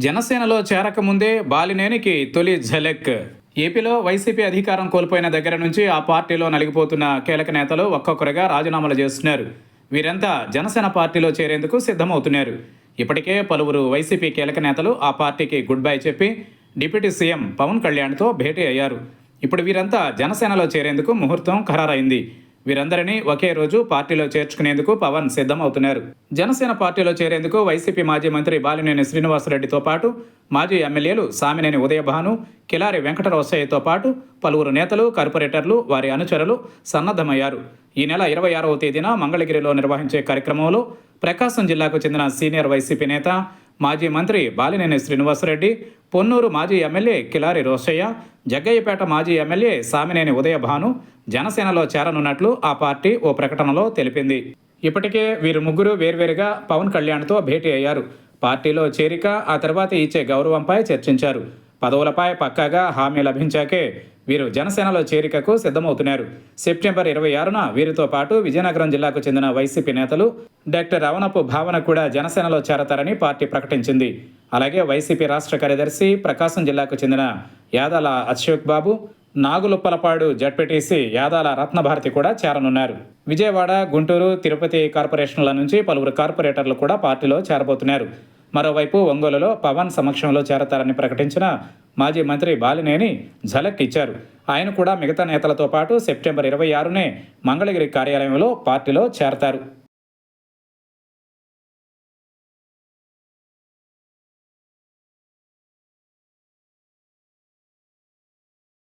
జనసేనలో చేరకముందే బాలినేనికి తొలి ఝలక్. ఏపీలో వైసీపీ అధికారం కోల్పోయిన దగ్గర నుంచి ఆ పార్టీలో నలిగిపోతున్న కీలక నేతలు ఒక్కొక్కరుగా రాజీనామాలు చేస్తున్నారు. వీరంతా జనసేన పార్టీలో చేరేందుకు సిద్ధమవుతున్నారు. ఇప్పటికే పలువురు వైసీపీ కీలక నేతలు ఆ పార్టీకి గుడ్ బై చెప్పి డిప్యూటీ సీఎం పవన్ కళ్యాణ్తో భేటీ అయ్యారు. ఇప్పుడు వీరంతా జనసేనలో చేరేందుకు ముహూర్తం ఖరారైంది. వీరందరినీ ఒకే రోజు పార్టీలో చేర్చుకునేందుకు పవన్ సిద్ధమవుతున్నారు. జనసేన పార్టీలో చేరేందుకు వైసీపీ మాజీ మంత్రి బాలినేని శ్రీనివాసరెడ్డితో పాటు మాజీ ఎమ్మెల్యేలు సామినేని ఉదయభాను, కిలారి వెంకటరోసయ్యతో పాటు పలువురు నేతలు, కార్పొరేటర్లు, వారి అనుచరులు సన్నద్ధమయ్యారు. ఈ నెల 26వ తేదీన మంగళగిరిలో నిర్వహించే కార్యక్రమంలో ప్రకాశం జిల్లాకు చెందిన సీనియర్ వైసీపీ నేత, మాజీ మంత్రి బాలినేని శ్రీనివాసరెడ్డి, పొన్నూరు మాజీ ఎమ్మెల్యే కిలారి రోసయ్య, జగ్గయ్యపేట మాజీ ఎమ్మెల్యే సామినేని ఉదయభాను జనసేనలో చేరనున్నట్లు ఆ పార్టీ ఓ ప్రకటనలో తెలిపింది. ఇప్పటికే వీరు ముగ్గురు వేర్వేరుగా పవన్ కళ్యాణ్తో భేటీ అయ్యారు. పార్టీలో చేరిక, ఆ తర్వాత ఇచ్చే గౌరవంపై చర్చించారు. పదవులపై పక్కాగా హామీ లభించాకే వీరు జనసేనలో చేరికకు సిద్ధమవుతున్నారు. సెప్టెంబర్ 26న వీరితో పాటు విజయనగరం జిల్లాకు చెందిన వైసీపీ నేతలు డాక్టర్ రవణపు భావన కూడా జనసేనలో చేరతారని పార్టీ ప్రకటించింది. అలాగే వైసీపీ రాష్ట్ర కార్యదర్శి, ప్రకాశం జిల్లాకు చెందిన యాదాల అశోక్ బాబు, నాగులుప్పలపాడు జడ్పీటీసీ యాదాల రత్నభారతి కూడా చేరనున్నారు. విజయవాడ, గుంటూరు, తిరుపతి కార్పొరేషన్ల నుంచి పలువురు కార్పొరేటర్లు కూడా పార్టీలో చేరబోతున్నారు. మరోవైపు ఒంగోలులో పవన్ సమక్షంలో చేరతారని ప్రకటించిన మాజీ మంత్రి బాలినేని ఝలక్ ఇచ్చారు. ఆయన కూడా మిగతా నేతలతో పాటు సెప్టెంబర్ 26నే మంగళగిరి కార్యాలయంలో పార్టీలో చేరతారు.